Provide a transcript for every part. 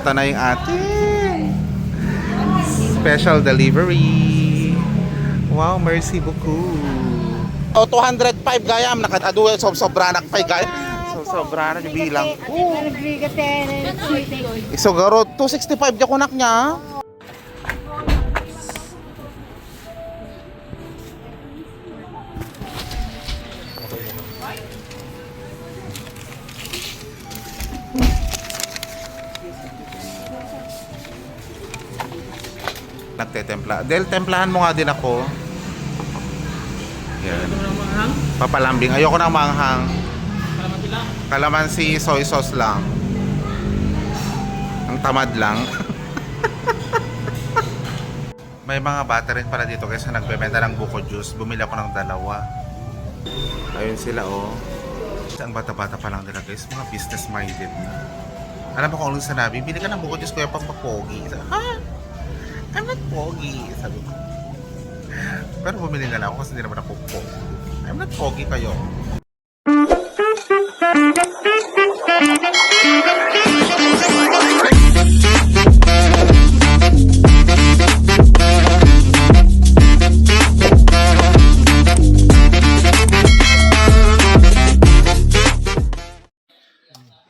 Ito na yung ating special delivery. Wow, merci beaucoup. Oh, 205 gayam nakataduel sobra na pay gayam. Sobra na yung bilang. So garo 265 di kunak niya. Nagtetempla. Del, templahan mo nga din ako. Yan. Papalambing. Ayoko ng manghang. Kalamansi, soy sauce lang. Ang tamad lang. May mga bata rin pala dito kasi nagbebenta ng buko juice. Bumili ako ng dalawa. Ayun sila oh. Ang bata-bata pa lang nila guys. Mga business minded na. Alam mo kung anong sinabi? Bili ka ng buko juice kuya pang mapogi. Ha? I'm not pogi, sabi ko. Pero bumili na lang ako kasi hindi naman ako pogi. I'm not pogi kayo.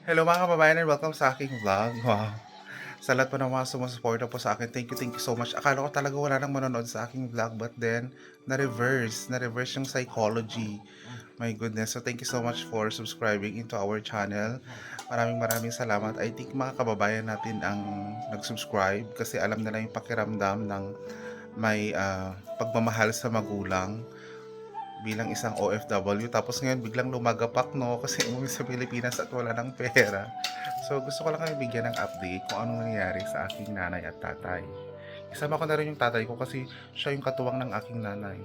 Hello mga kababayan and welcome sa aking vlog. Wow. Sa lahat po ng mga sumusuporta po sa akin, thank you so much. Akala ko talaga wala nang manonood sa aking vlog, but then, na-reverse yung psychology. My goodness, so thank you so much for subscribing into our channel. Maraming salamat. I think mga kababayan natin ang nag-subscribe kasi alam nila yung pakiramdam ng may pagmamahal sa magulang bilang isang OFW. Tapos ngayon biglang lumagapak no kasi umuwi sa Pilipinas at wala ng pera. So gusto ko lang kayo bigyan ng update kung anong nangyayari sa aking nanay at tatay. Isama ko na rin yung tatay ko kasi siya yung katuwang ng aking nanay.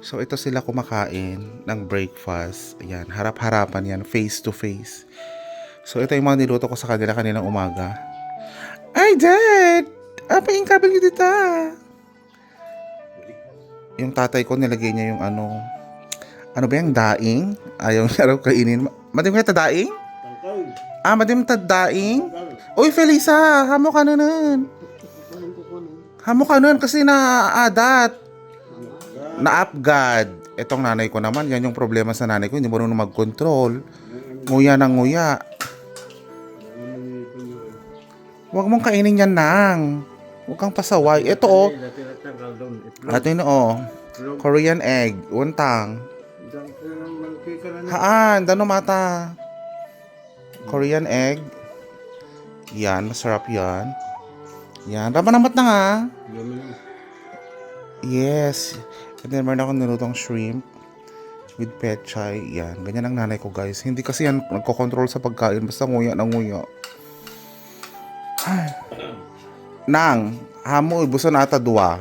So ito sila kumakain ng breakfast. Ayan, harap-harapan yan, face to face. So ito yung mga niluto ko sa kanila kaninang umaga. Ay dad! Apa yung kabel nyo dito? Yung tatay ko nilagay niya yung ano ba yung daing? Ayaw niya raw kainin. Madim ka daing? Madim daing? Uy Felisa, hamo ka na nun. Hamo ka nun kasi naadat. Na-upgad. Etong nanay ko naman, yan yung problema sa nanay ko. Hindi mo rin mag-control. Nguya ng nguya. Huwag mong kainin yan nang. Huwag kang pasaway. Ito oh. Ito yun oh. Korean egg. Untang. Haan. Dano mata. Korean egg. Yan. Masarap yan. Yan. Ramanamat na nga. Yes. And then meron akong nilutong shrimp with pechay. Yan. Ganyan ang nanay ko guys. Hindi kasi yan nagkocontrol sa pagkain. Basta nguya na nguya. Nang. Hamo ibuson ata dua.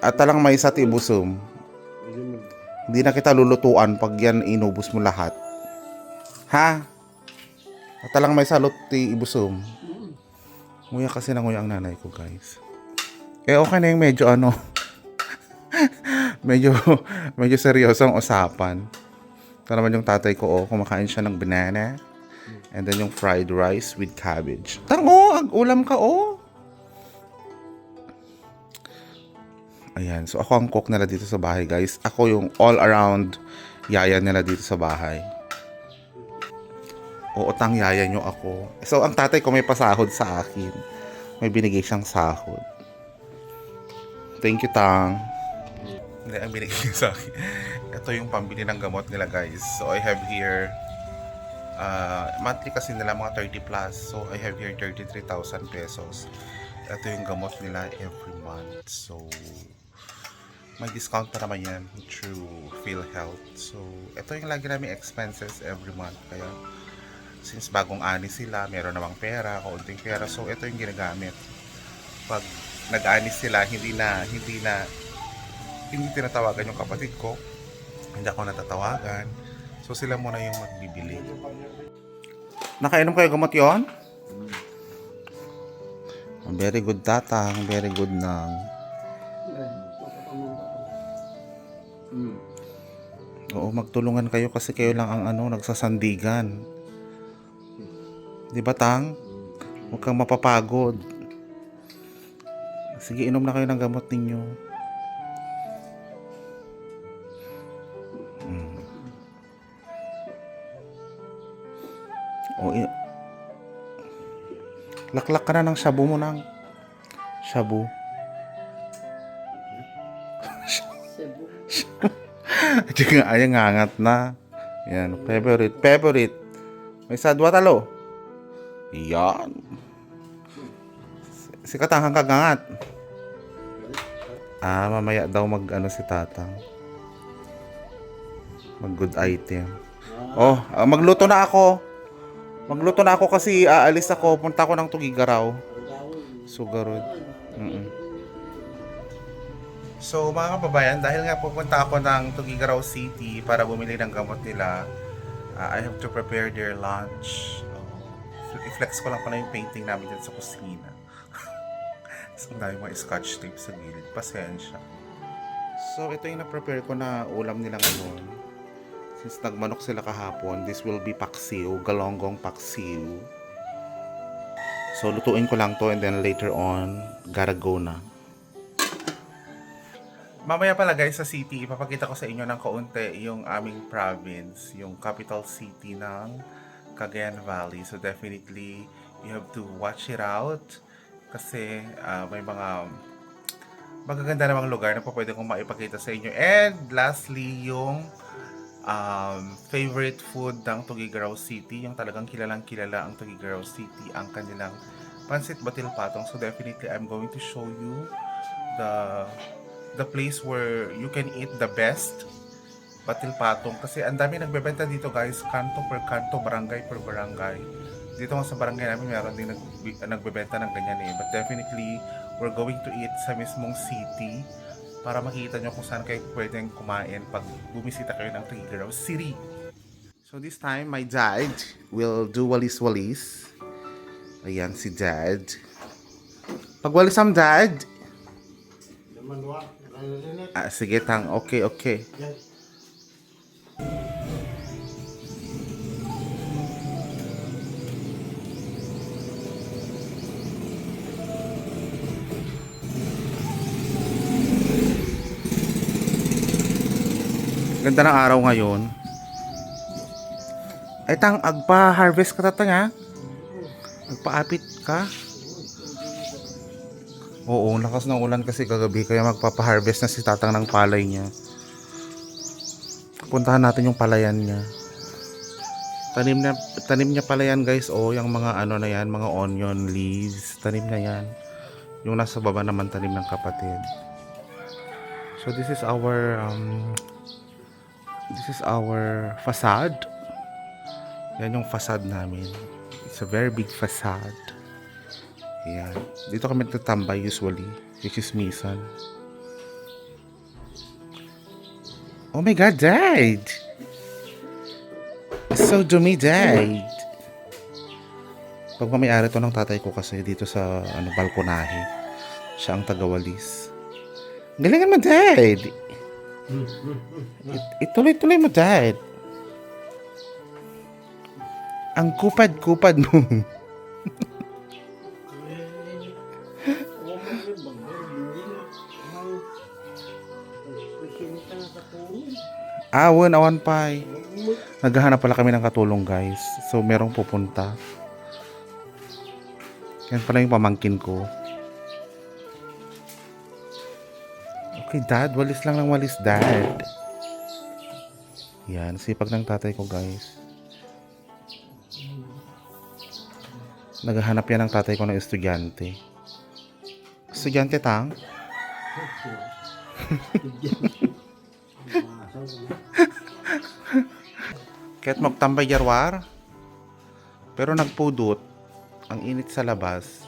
At talang may isa ti ibusum. Hindi na kita lulutuan pag yan inubos mo lahat. Ha? At talang may salot ti ibusum. Nguya kasi na nguya ang nanay ko guys. Okay na yung medyo ano. medyo seryosong usapan. Ito naman yung tatay ko oh. Kumakain siya ng banana. And then yung fried rice with cabbage. Tango, ulam ka oh. Ayan, so ako ang cook nila dito sa bahay guys. Ako yung all around yaya nila dito sa bahay. Uutang yaya nyo ako. So ang tatay ko may pasahod sa akin. May binigay siyang sahod. Thank you Tang. Hindi, ang binigay niya sa akin. Ito yung pambili ng gamot nila guys. So I have here monthly kasi nila mga 30 plus. So I have here 33,000 pesos. Ito yung gamot nila every month. So may discount pa naman yan through PhilHealth. So, ito yung lagi namin expenses every month. Kaya, since bagong ani sila, meron namang pera, kaunting pera. So, ito yung ginagamit. Pag nag-anis sila, hindi tinatawagan yung kapatid ko. Hindi ako natatawagan. So, sila muna yung magbibili. Nakainom kayo gamot yon? Very good tatang. Very good nang. Oo, magtulungan kayo kasi kayo lang ang nagsasandigan. Di ba, Tang? Huwag kang mapapagod. Sige, inom na kayo ng gamot ninyo. O, laklak ka na ng shabu mo ng shabu. Sige, ay ngangat na. Yan, favorite. May sadwa talo. Yan. Si Katang kagangat. Mamaya daw si Tatang. Mag good item. Magluto na ako. Kasi aalis ako. Punta ako ng Tugigaraw. Sugarod. So mga kababayan, dahil nga pupunta ako ng Tugigaraw City para bumili ng gamot nila, I have to prepare their lunch. I-flex ko lang pala yung painting namin dyan sa kusina. So, ang dami mga scotch tape sa gilid. Pasensya. So ito yung na-prepare ko na ulam nila ngayon. Since nagmanok sila kahapon, this will be paksiw, galonggong paksiw. So lutuin ko lang to and then later on, gotta go na. Mamaya pala guys sa city, ipapakita ko sa inyo ng kaunti yung aming province, yung capital city ng Cagayan Valley. So definitely, you have to watch it out kasi may mga magaganda namang lugar na pwede kong maipakita sa inyo. And lastly, yung favorite food ng Tugigaraw City, yung talagang kilalang kilala ang Tugigaraw City, ang kanilang Pansit Batil Patong. So definitely, I'm going to show you the place where you can eat the best Batil Patong. Kasi ang dami nagbebenta dito guys, kanto per kanto, barangay per barangay. Dito nga sa barangay namin, meron din nagbebenta ng ganyan eh. But definitely, we're going to eat sa mismong city para makita nyo kung saan kayo pwedeng kumain pag bumisita kayo ng Tugigaraw City. So this time, my dad will do walis-walis. Ayan si dad. Pagwalis ang dad. Sige tang, okay. Ganda ng araw ngayon. Ay tang, agpa-harvest ka tatang ha? Agpa-apit ka? Oo, lakas ng ulan kasi kagabi kaya magpapa-harvest na si Tatang ng palay niya. Puntahan natin yung palayan niya. Tanim niya pala yan guys. Yung mga na yan, mga onion leaves. Tanim na yan. Yung nasa baba naman tanim ng kapatid. So this is our facade. Yan yung facade namin. It's a very big facade. Ayan. Dito kami nagtatambay usually. Which is Misan. Oh my God, Dad! It's so dumi, Dad! Pagmamayari to ng tatay ko kasi dito sa balkonahe. Siya ang tagawalis. Galingan mo, Dad! Ituloy-tuloy mo, Dad! Ang kupad-kupad mo. Awan pa. Naghahanap pala kami ng katulong guys. So merong pupunta. Yan pala yung pamangkin ko. Okay dad, walis lang ng walis dad. Yan, sipag ng tatay ko guys. Naghahanap yan ng tatay ko ng estudyante. Estudyante tang? Kahit magtambay yarwar, pero nagpudot, ang init sa labas.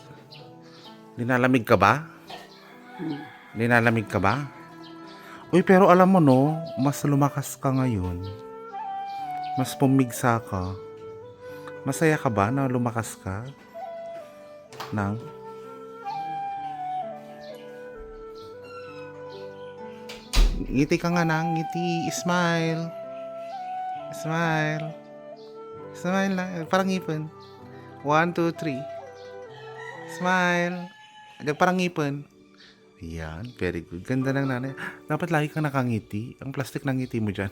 Linalamig ka ba? Linalamig ka ba? Uy, pero alam mo no, mas lumakas ka ngayon. Mas pumigsa ka. Masaya ka ba na lumakas ka? Nang? Ngiti ka nga nang, ngiti, smile. Smile. Smile lang, parang ngipin. 1, 2, 3. Smile. Agad parang ngipin. Yan, very good. Ganda ng nanay. Dapat lagi kang nakangiti. Ang plastic ng ngiti mo dyan.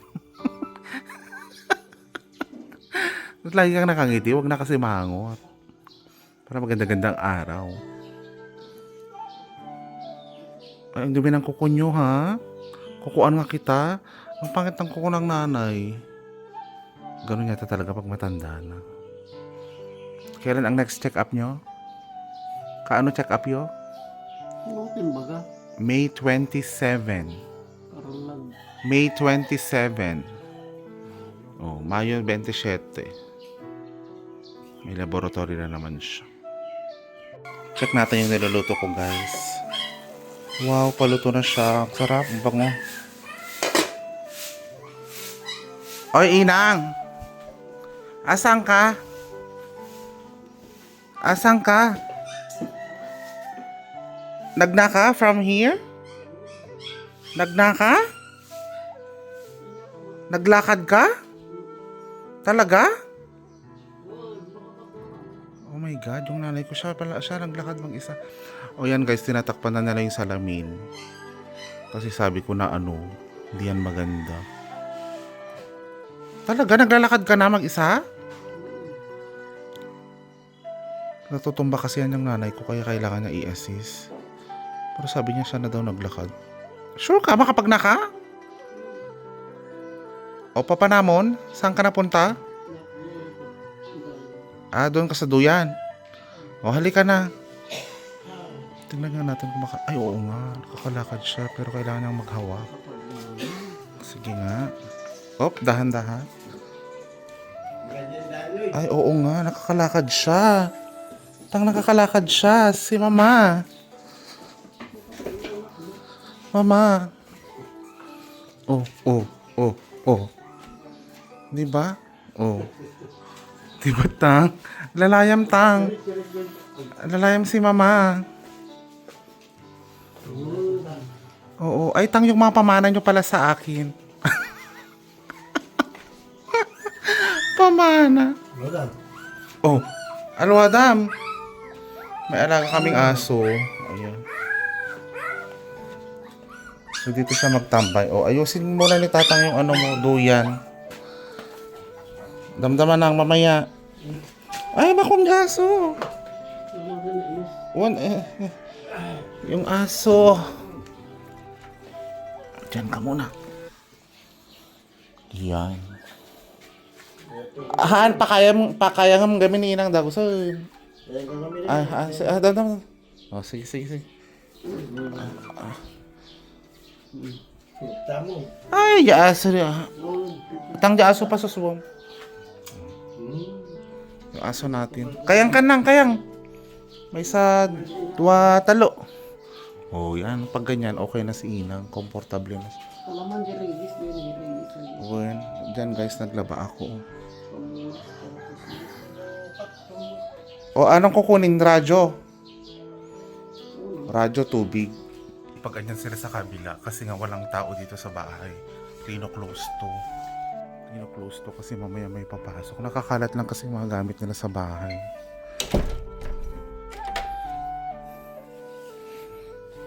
Dapat lagi kang nakangiti. Huwag na kasi mahangot. Para maganda-gandang araw. Ay, ang dumi ng kuko nyo, ha? Kukuan nga kita. Ang pangit ng kuko ng nanay. Ganun yata talaga pag matanda na. Kailan ang next check-up nyo? Kaano check-up yo? Notin baga. May 27. Karon lang. May 27. Oh, Mayo 27. May laboratory na naman siya. Check natin yung niluluto ko, guys. Wow, paluto na siya. Ang sarap, ang bango. Oy, Inang! Asan ka? Asan ka? Nagna ka from here? Nagna ka? Naglakad ka? Talaga? Oh my God, yung nanay ko siya naglakad mag-isa. O yan guys, tinatakpan na nila yung salamin. Kasi sabi ko na hindi yan maganda. Talaga, naglalakad ka na mag-isa? Natutumba kasi yan yung nanay ko kaya kailangan niya i-assist. Pero sabi niya siya na daw naglakad. Sure ka? Makapag naka? O papanamon? Saan ka napunta? Ah, doon ka sa duyan. O halika na. Tingnan nga natin kung ay oo nga. Nakakalakad siya pero kailangan niyang maghawak. Sige nga. Op, dahan-dahan. Ay oo nga. Nakakalakad siya. Nakakalakad siya. Si Mama. Mama. Oh. Di ba? Oh. Di ba, Tang? Lalayam, Tang. Lalayam si Mama. Oo. Ay, Tang, yung mga pamana nyo pala sa akin. Pamana. Oh. Alwadam. May alaga kaming aso. Ayan. So, dito siya magtambay. O, ayusin muna ni Tatang yung duyan. Damdaman ng mamaya. Ay, bakong aso. Yung aso. Diyan ka muna. Yan. Ahan, pakaya nga gamin ni Inang Dagusan. Damdam. Oh, sige. Ay, aso niya. Tang aso pa sa suwang. Yung aso natin. Kayang. May sa dua talo. Oh, yan. Pag ganyan, okay na si Inang. Komportable na siya. Kalaman di release din. Oh, yan. Diyan guys, naglaba ako. O, anong kukunin? Radyo? Radyo, tubig. Pag ganyan sila sa kabila, kasi nga walang tao dito sa bahay. Close to kasi mamaya may papasok. Nakakalat lang kasi mga gamit nila sa bahay.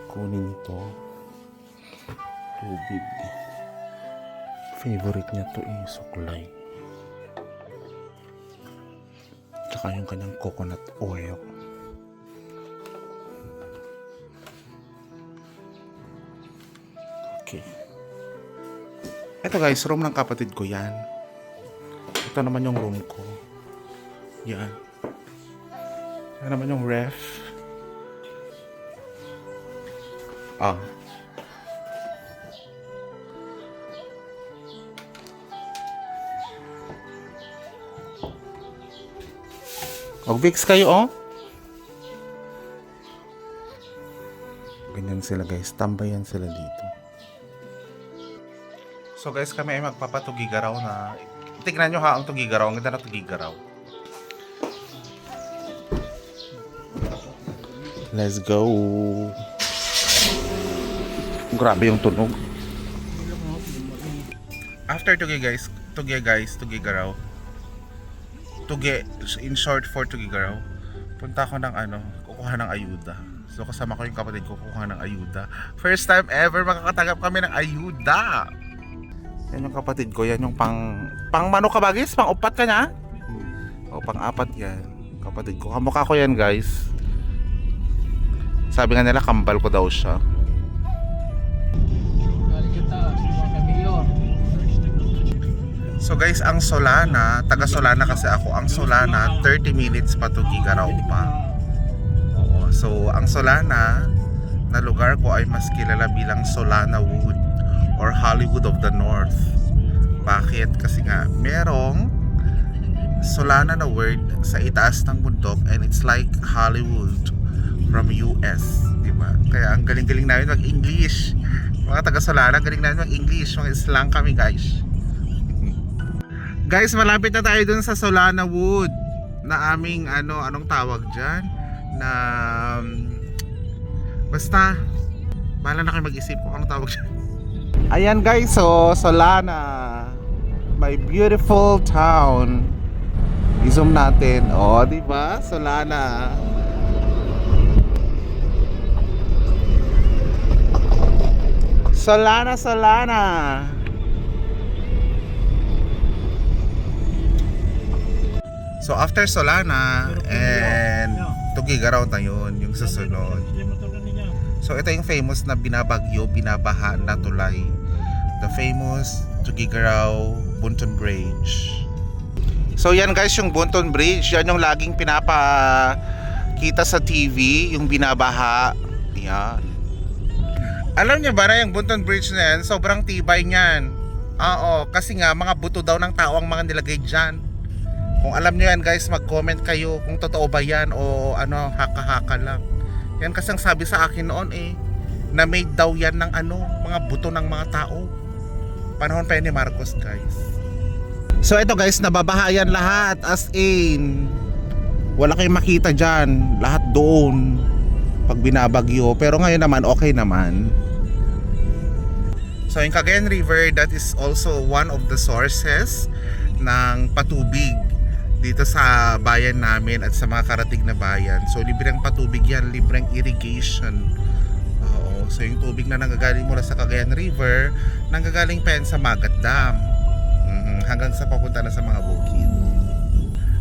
Kunin ito. Tubig. Favorite niya to suklay. Tsaka yung kanyang coconut oil. Okay. Ito guys, room ng kapatid ko yan. Ito naman yung room ko. Yan. Yan naman yung ref. Ah. Mag-fix kayo, oh. Ganyan sila guys. Tambayan sila dito. So guys, kami ay magpapatugigaraw na. Tignan nyo ha ang tugigaraw. Ang ganda na tugigaraw. Let's go. Grabe yung tunog. After tugigaraw. Tugi, in short for tugigaraw. Punta ako ng kukuha ng ayuda. So kasama ko yung kapatid ko kukuha ng ayuda. First time ever makakatanggap kami ng ayuda. Yan yung kapatid ko, yan yung pang mano ka bagis? Pang upat ka niya? O pang apat yan. Kapatid ko, kamukha ko yan guys. Sabi nga nila kambal ko daw siya. So guys, ang Solana, taga Solana kasi ako. Ang Solana, 30 minutes pa to Gigaraw pa. Oo. So ang Solana na lugar ko ay mas kilala bilang Solana Wood or Hollywood of the North. Bakit? Kasi nga merong Solana na word sa itaas ng bundok and it's like Hollywood from US, di ba? Kaya ang galing-galing namin mag-English. Mga taga Solana, galing namin mag-English. Mga slang kami, guys. Guys, malapit na tayo dun sa Solana Wood na aming anong tawag dyan na basta bahala na kayo mag-isip kung anong tawag dyan. Ayan guys, so Solana, my beautiful town. I-zoom natin. Oh, di ba? Solana. Solana, Solana. So after Solana and Tugigaraw na yun, yung susunod. So ito yung famous na binabagyo, binabaha na tulay. The famous Tugigaraw Bunton Bridge. So yan guys, yung Bunton Bridge, yan yung laging pinapakita sa TV, yung binabaha. Yan. Alam niyo ba na yung Bunton Bridge na yan, sobrang tibay niyan. Oo, kasi nga mga buto daw ng tao ang mga nilagay dyan. Kung alam nyo yan guys, mag-comment kayo kung totoo ba yan o haka-haka lang. Yan kasi ang sabi sa akin noon na made daw yan ng mga buto ng mga tao. Panahon pa yan ni Marcos guys. So ito guys, nababaha yan lahat as in. Wala kayong makita dyan, lahat doon pag binabagyo. Pero ngayon naman, okay naman. So yung Cagayan River, that is also one of the sources ng patubig dito sa bayan namin at sa mga karating na bayan. So libreng patubig yan, libreng irrigation. Oo. So yung tubig na nanggagaling mula sa Cagayan River, nanggagaling pa yan sa Magat Dam. Hanggang sa papunta na sa mga bukid.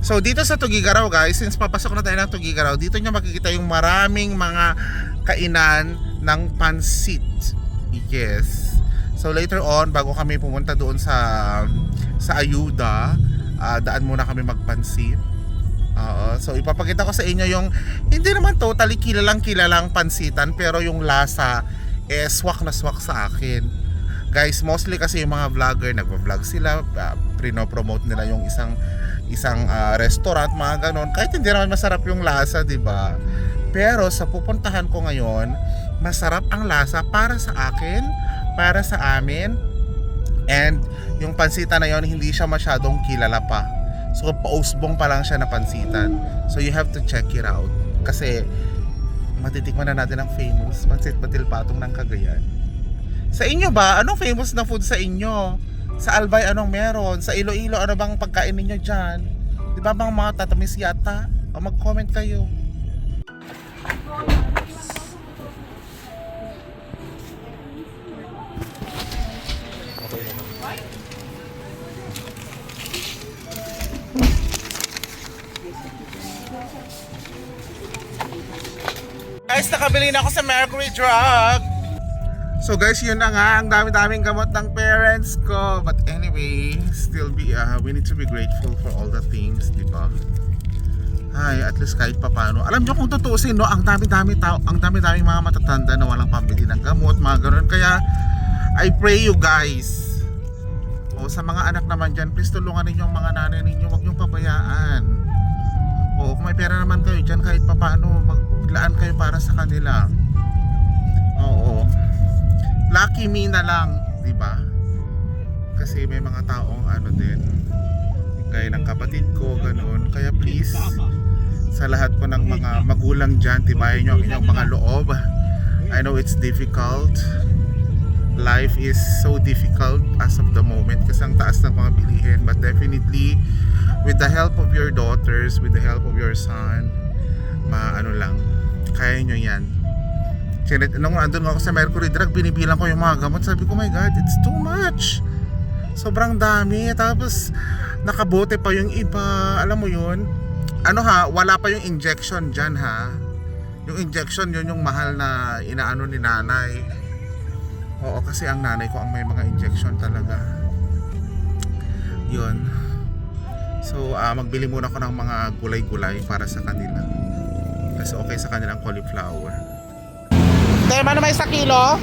So dito sa Tugigaraw guys, since papasok na tayo ng Tugigaraw, dito nyo makikita yung maraming mga kainan ng pansit. Yes. So later on, bago kami pumunta doon sa ayuda, daan muna kami magpansit. So ipapakita ko sa inyo yung hindi naman totally kilalang pansitan, pero yung lasa swak na swak sa akin. Guys, mostly kasi yung mga vlogger nagva-vlog sila, prino-promote nila yung isang restaurant, mga ganon. Kahit hindi naman masarap yung lasa, 'di ba? Pero sa pupuntahan ko ngayon, masarap ang lasa para sa akin, para sa amin. And yung pansitan na yon, hindi siya masyadong kilala pa. So pausbong pa lang siya na pansitan. So you have to check it out. Kasi matitikman na natin ang famous pansit batil patong ng Cagayan. Sa inyo ba, anong famous na food sa inyo? Sa Albay, anong meron? Sa Iloilo, ano bang pagkain ninyo dyan? Di ba bang mga tatamis yata? O mag-comment kayo. Guys, nakabili na ako sa Mercury Drug. So guys, yun na nga, ang dami-daming gamot ng parents ko. But anyway, still we need to be grateful for all the things, di ba? Ay, at least kahit papaano. Alam nyo kung tutuusin, no, ang dami-dami mga matatanda na walang pambili ng gamot, mga ganun. Kaya, I pray you guys. O sa mga anak naman dyan, please tulungan ninyo ang mga nanay ninyo, huwag nyong pabayaan. O kung may pera naman kayo dyan, kahit papaano, maglaan kayo para sa kanila. Oo. Lucky me na lang, di ba? Kasi may mga taong din, gaya ng kapatid ko, ganoon. Kaya please, sa lahat po ng mga magulang dyan, tibayan nyo ang inyong mga loob. I know it's difficult. Life is so difficult as of the moment kasi ang taas ng mga bilihin. But definitely, with the help of your daughters, with the help of your son, kaya nyo yan. Nung andun ako sa Mercury Drug, binibilang ko yung mga gamot. Sabi ko, my God, it's too much. Sobrang dami. Tapos, nakabote pa yung iba. Alam mo yun? Ano ha, wala pa yung injection dyan ha. Yung injection, yun yung mahal na inaano ni nanay. Oo, kasi ang nanay ko ang may mga injection talaga. Yun. So, magbili muna ako ng mga gulay-gulay para sa kanila. Kasi okay sa kanilang cauliflower. Te, ano may 1 kilo?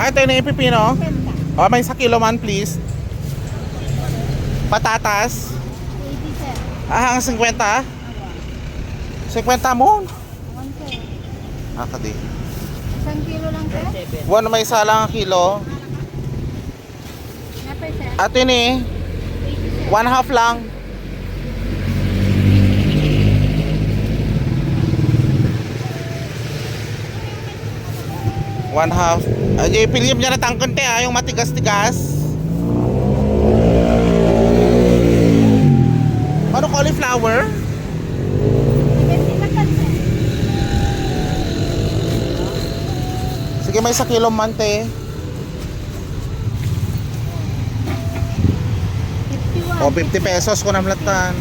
Ay, ito yung pipino. Oh, may 1 kilo man, please. Patatas. Ang 50? 50 mo? Kadi. 1 kilo lang sir? Buwan may isa lang ang kilo. Napay sir? Ato ni 1/2 lang. One half. Ay, pilip niya na tangkon te yung matigas-tigas. Ano cauliflower? 70 lang sir. Sige, may 1 kilo man te. 51. O 50 pesos ko namlatan.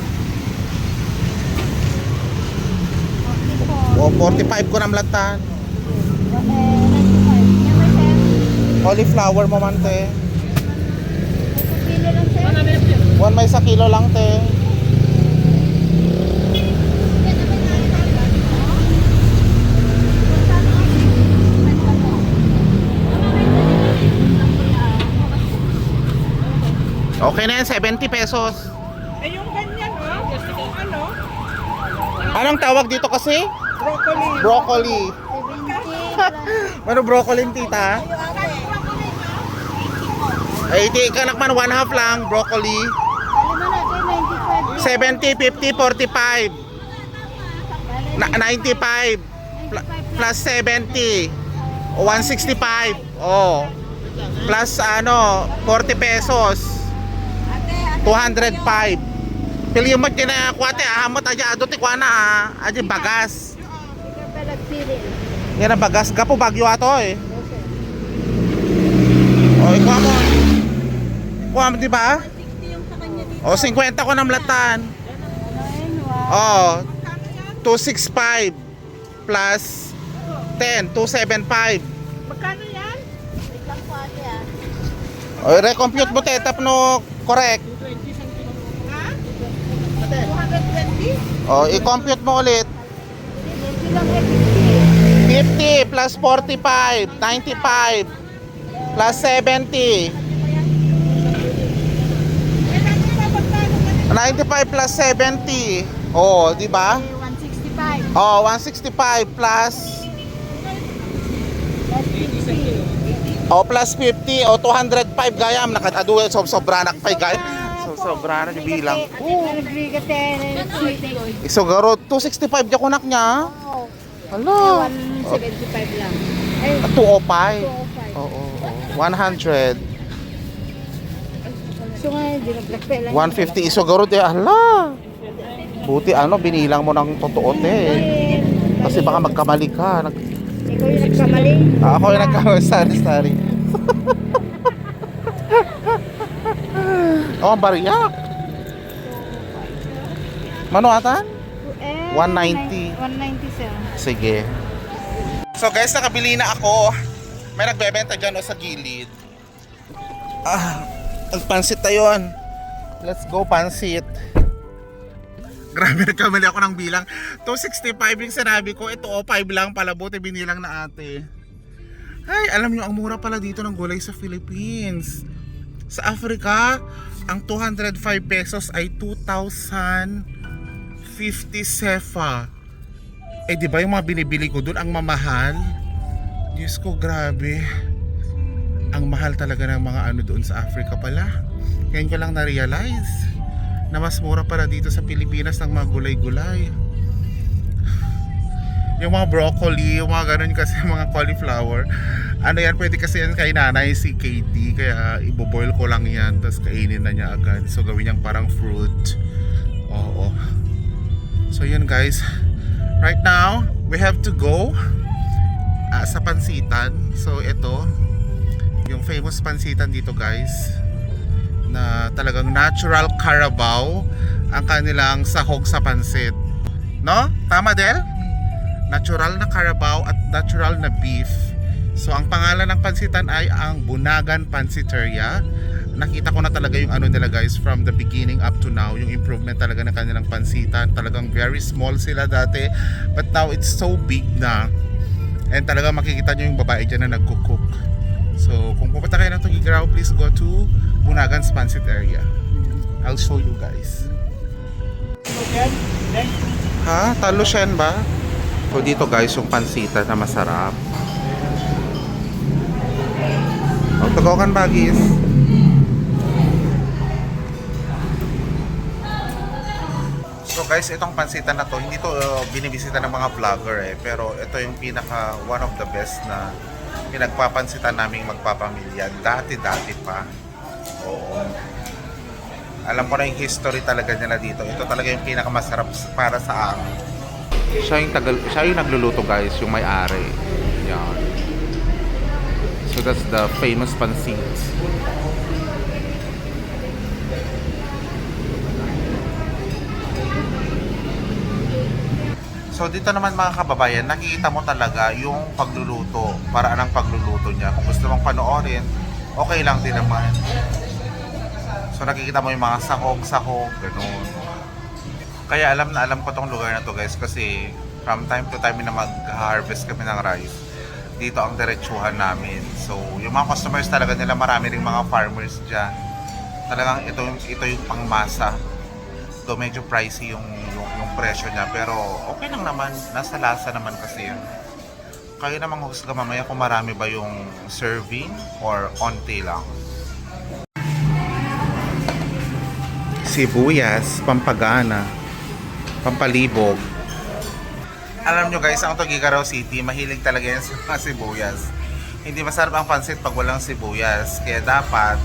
44. O 45 ko namlatan. 95. Napay sir? Cauliflower mo man te. May 1 kilo lang sir? Buwan may 1 kilo lang te. Okay na yan, 70 pesos. Eh, yung ganyan, ano? Anong tawag dito kasi? Broccoli. Broccoli. 70 plus. Ano broccoli tita? 80 ka nakman, 1/2 lang broccoli. Alam mo natin, 95. 70, 50, 45. 95 plus 70. O 165. Oh. Plus ano, 40 pesos. 205. Pili mo kina kuwate ahamot aja adto ti kuana aja bagas. Ikaw pa nagpili. Yan ang bagas gapo Bagyo ato eh. O ikaw mo. Kuha mo di ba? 60 yung sa kanya dito. O 50 ko namlatan. Ano yun? O 265 plus 10, 275. Magkano yan? Wait lang po ate O ah. recompute mo te tapno correct. Ha? 220? O i-compute mo ulit. Hindi lang eh, 50 plus 45, 95 plus 70. 95 plus 70. Oh, di ba? 165. Oh, 165 plus oh plus 50 oh 205 gayam nakatadu sobra nak pay gay. Sobra na bilang. Nagbigat eh. Isogaro 265 di ko nak niya. Oo. Hala. 175 lang. Ay, 205. 205. Oo, 100. So nga, hindi nagplakpe lang. 150 isogaro di hala. Buti ano binilang mo ng totoo te. Kasi baka magkamali ka. Ikaw yung nagkamali. Ako yung nagkamali. Sorry. Oh, bariyak. Mano atan? 190. 190 sir. Sige. So guys, nakabili na ako. May nagbebenta dyan o sa gilid. Nagpansit tayo. Let's go pansit. Grabe, nagkamali ako ng bilang. 265 yung sinabi ko. Ito 5 lang pala. Buti binilang na ate. Ay, alam nyo, ang mura pala dito ng gulay sa Philippines. Sa Africa, ang 205 pesos ay 2,050 sefa. Eh di ba yung mga binibili ko doon ang mamahal? Diyos ko, grabe. Ang mahal talaga ng mga ano doon sa Africa pala. Ngayon ko lang na-realize na mas mura pala dito sa Pilipinas ng mga gulay-gulay. Yung mga broccoli, yung mga ganun kasi mga cauliflower. Ano yan, pwede kasi yan kay nanay si KD. Kaya iboboil ko lang yan, tapos kainin na niya agad. So gawin niyang parang fruit. Oo. So yun guys. Right now, we have to go sa pansitan. So ito yung famous pansitan dito guys, na talagang natural Carabao ang kanilang sahog sa pansit, no? Tama Del? Natural na Carabao at natural na beef. So ang pangalan ng pansitan ay ang Bunagan Pansiteria. Nakita ko na talaga yung ano nila guys from the beginning up to now, yung improvement talaga ng kanilang pansitan. Talagang very small sila dati, but now it's so big na, and talaga makikita nyo yung babae dyan na nagkukook. So kung pupunta kayo ng Tugigaraw, please go to Bunagan's Pansiteria. I'll show you guys. Ha? Talusyan ba? So dito guys yung pansitan na masarap. Tugokan bagis. So guys, itong pansitan na to, hindi to binibisita ng mga vlogger pero ito yung pinaka one of the best na pinagpapansitan naming magpapamilya. Dati pa. Oo. Alam ko na yung history talaga nila dito. Ito talaga yung pinakamasarap para sa akin. Siya yung nagluluto guys, yung may-ari. Yan. So that's the famous pansit. So dito naman mga kababayan, nakikita mo talaga yung pagluluto, paraan ng pagluluto niya. Kung gusto mong panoorin, okay lang din naman. So nakikita mo yung mga sahog, ganun. Kaya alam na alam ko tong lugar na to guys, kasi from time to time na mag-harvest kami ng rice, dito ang diretsuhan namin. So yung mga customers talaga nila, marami ring mga farmers dyan. Talagang ito yung pangmasa. So medyo pricey yung presyo niya, pero okay lang naman, nasa lasa naman kasi yun. Kayo namang husga mamaya kung marami ba yung serving or onti lang. Sibuyas, pampagana, pampalibog. Alam nyo guys, ang Tugigaraw City, mahilig talaga yan sa mga sibuyas. Hindi masarap ang pansit pag walang sibuyas, kaya dapat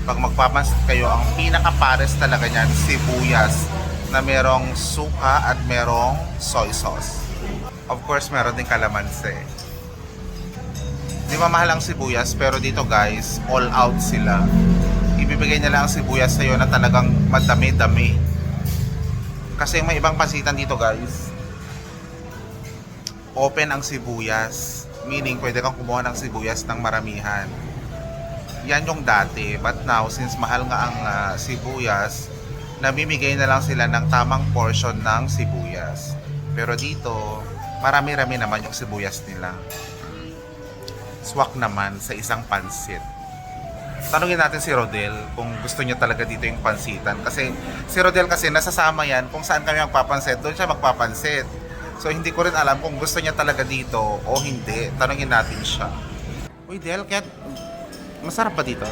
pag magpapansit kayo, ang pinaka-pares talaga niyan, sibuyas na merong suka at merong soy sauce. Of course, meron din kalamansi. Di ba mahal ang sibuyas, pero dito guys, all out sila. Ibibigay nila ang sibuyas sa'yo na talagang madami-dami. Kasi may ibang pansitan dito guys, open ang sibuyas. Meaning, pwede kang kumuha ng sibuyas ng maramihan. Yan yung dati. But now, since mahal nga ang sibuyas, namimigay na lang sila ng tamang portion ng sibuyas. Pero dito, marami-rami naman yung sibuyas nila. Swak naman sa isang pansit. Tanungin natin si Rodel kung gusto niya talaga dito yung pansitan. Kasi si Rodel kasi nasasama yan kung saan kami magpapansit, doon siya magpapansit. So hindi ko rin alam kung gusto niya talaga dito o hindi. Tanungin natin siya. Uy Del, masarap ba dito?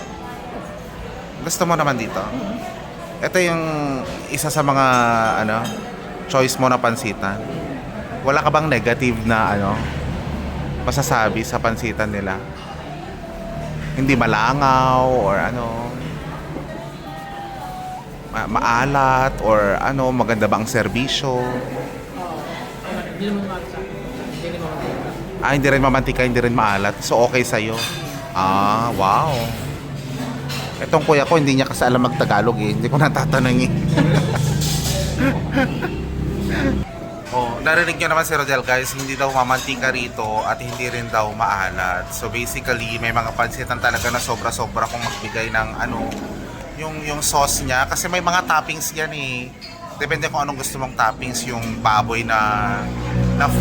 Gusto mo naman dito? Ito yung isa sa mga choice mo na pansitan. Wala ka bang negative na masasabi sa pansitan nila? Hindi malangaw or maalat or maganda ba ang serbisyo? Hindi naman makasa. Hindi naman makasa. Hindi rin mamantika, hindi rin maalat. So okay sa'yo. Wow. Itong kuya ko, hindi niya kasi alam mag-Tagalog eh. Hindi ko natatanungin. Narinig nyo naman si Rodel guys, hindi daw mamantika rito at hindi rin daw maalat. So basically, may mga pansitan talaga na sobra-sobra kung magbigay ng yung sauce niya. Kasi may mga toppings yan eh. Depende kung anong gusto mong toppings, yung baboy na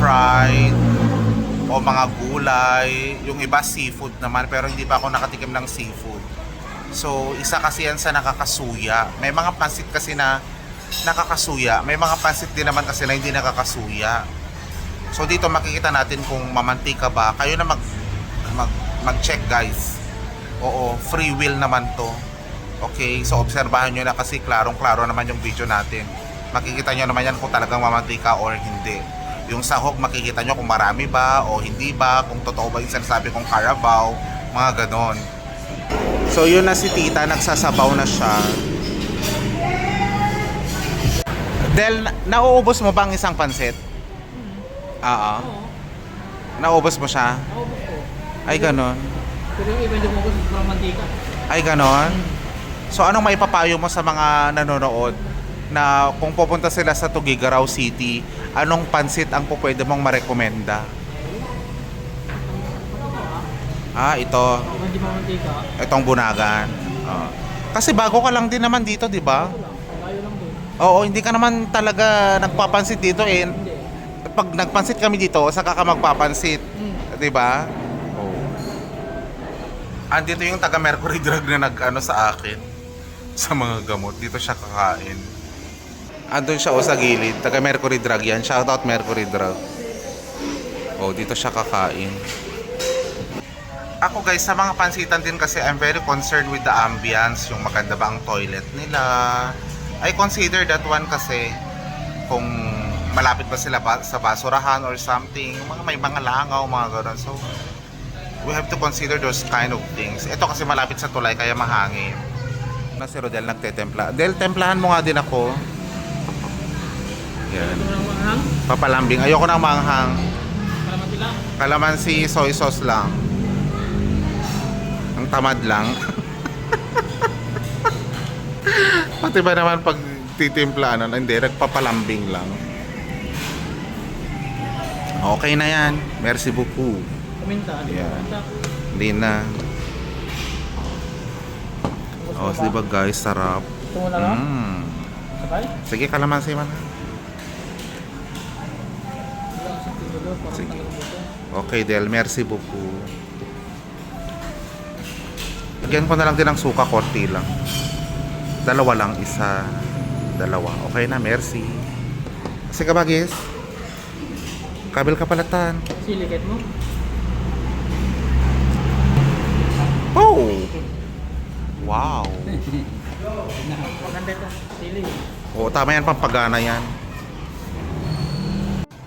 fried o mga gulay. Yung iba seafood naman, pero hindi pa ako nakatikim ng seafood. So, isa kasi yan sa nakakasuya. May mga pansit kasi na nakakasuya. May mga pansit din naman kasi na hindi nakakasuya. So, dito makikita natin kung mamantika ba. Kayo na mag-check guys. Oo, free will naman to. Okay, so obserbahan nyo na kasi klarong-klaro naman yung video natin. Makikita nyo naman yan kung talagang mamantika or hindi. Yung sahog, makikita nyo kung marami ba o hindi ba, kung totoo ba yung sinasabi kong Carabao, mga ganon. So yun na si tita, nagsasabaw na siya. Del, nauubos mo ba ang isang pansit? Oo. Oo. Naubos mo siya? Naubos ko. Ay, ganon. Pero yung iba hindi mo ubos, parang mantika. Ay, ganon. So, anong maipapayo mo sa mga nanonood na kung pupunta sila sa Tuguegarao City, anong pansit ang pwede mong marekomenda? Ah, ito. Hindi mo mantika. Itong bunagan. Kasi bago ka lang din naman dito, di ba? Ito lang. Kayo lang din. Oo, hindi ka naman talaga nagpapansit dito eh. Hindi. Pag nagpansit kami dito, saka ka magpapansit. Di ba? Oo. Andito yung taga Mercury Drug na nag-ano sa akin. Sa mga gamot. Dito siya kakain. Andun siya sa gilid. Taga Mercury Drug yan. Shoutout Mercury Drug. Oh, dito siya kakain. Ako guys, sa mga pansitan din kasi I'm very concerned with the ambience. Yung maganda ba ang toilet nila. I consider that one kasi kung malapit ba sila sa basurahan or something. May mga langaw, mga gano'n. So, we have to consider those kind of things. Ito kasi malapit sa tulay kaya mahangin. Na si Rodel nagtetempla. Del, templahan mo nga din ako. Yan. Ito lang manghang. Papalambing. Ayoko ng manghang. Kalamansi lang. Kalamansi, soy sauce lang. Ang tamad lang. Pati ba naman pag titimpla, ano, hindi, nagpapalambing lang. Okay na yan. Merci beaucoup. Kuminta. Yeah. Kuminta. Hindi na. Oh, di ba guys, sarap. Ito mo na lang. Sabay? Sige, kalamansi man. Sige. Okay, Del, merci beaucoup. Lagyan ko na lang din ng suka, konti lang. Dalawa lang, isa, dalawa. Okay na, merci. Kasi ka ba, guys? Kabil ka palatan. Silikit mo. Oh! Wow! Maganda ito. Sili. Oo, tama yan, pampagana yan.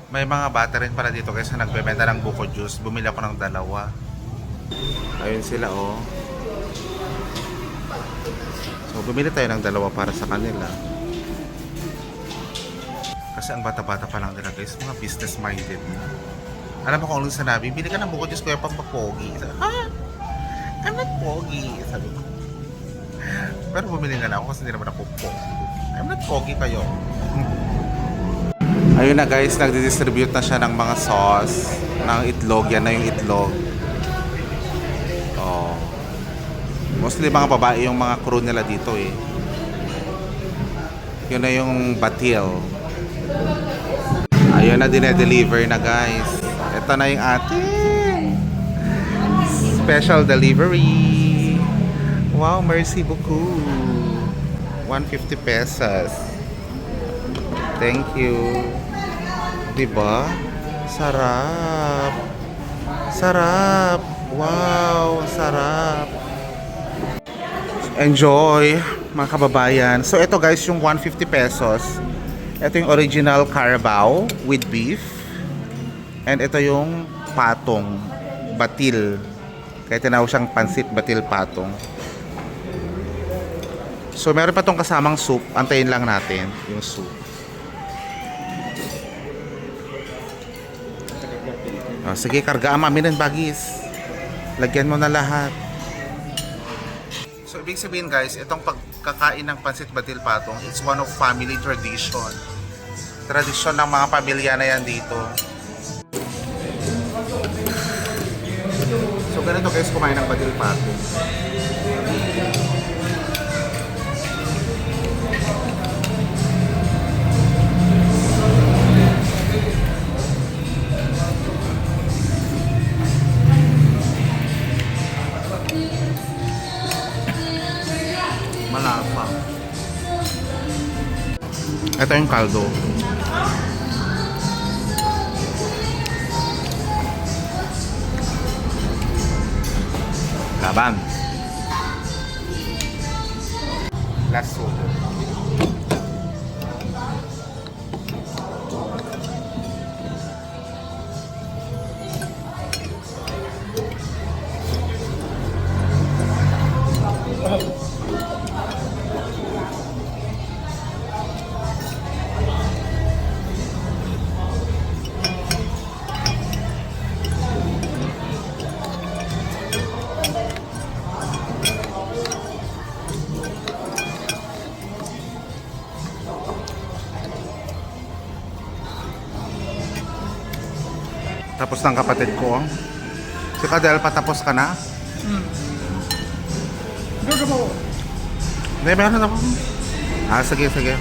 May mga bata rin pala dito guys na nagbebenta ng buko juice. Bumili ako ng dalawa. Ayun sila, oh. So, bumili tayo ng dalawa para sa kanila. Kasi ang bata-bata pa lang nila guys, mga business minded na. Alam mo kung anong sinabi, bili ka ng buko juice kuya pang mapogi. Sabi, I'm not pogi. Sabi ko. Pero bumili na lang ako kasi hindi naman ako pogi. I'm not pogi kayo. Ayun na guys, nagdi-distribute na siya ng mga sauce, ng itlog. Yan na yung itlog. Oh. Mostly mga babae yung mga crew nila dito eh. Yun na yung batil. Ayun na, dinedeliver na guys. Ito na yung ating special delivery. Wow, merci beaucoup. 150 pesos. Thank you. Diba? Sarap. Sarap. Wow, sarap. Enjoy, mga kababayan. So, ito guys, yung 150 pesos. Ito yung original Carabao with beef. And ito yung patong, batil. Kaya tinawag siyang pansit batil patong. So, meron pa tong kasamang soup. Antayin lang natin yung soup. Oh, sige, kargaan mami ng bagis. Lagyan mo na lahat. So, ibig sabihin guys, itong pagkakain ng pansit batil patong, it's one of family tradition. Tradisyon ng mga pamilya na yan dito. So, ganito guys, kumain ng batil patong. Malasa. Ito yung kaldo. Laban. Lasso. Tapos ng kapatid ko. Si Kadel, patapos ka na? Doon po. Hindi, meron ako. Sige, sige.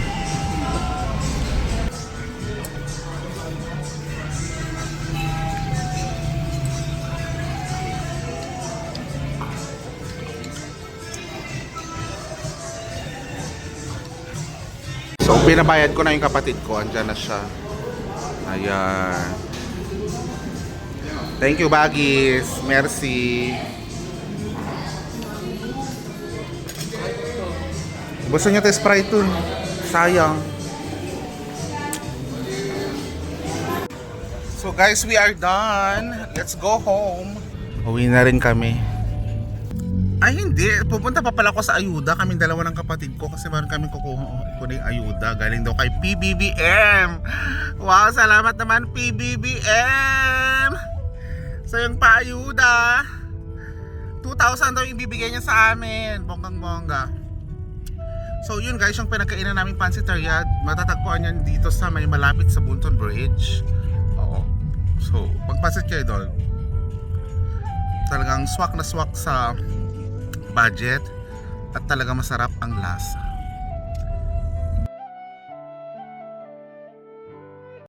So, pinabayad ko na yung kapatid ko. Andyan na siya. Ayan. Thank you, Baggies. Merci. Gusto niyo tayo Sprite dun? Sayang. So guys, we are done. Let's go home. Uwi na rin kami. Ay hindi, pupunta pa pala ako sa ayuda. Kaming dalawa ng kapatid ko kasi meron kaming kukuha ko na yung ayuda. Galing daw kay PBBM. Wow, salamat naman PBBM. So yung paayuda, 2,000 daw yung ibibigay niya sa amin. Bonggang-bongga. So yun guys, yung pinagkainan naming pansiteria, matatagpuan yan dito sa may malapit sa Bunton Bridge. Oo. So, pagpasit kayo doon, talagang swak na swak sa budget at talaga masarap ang lasa.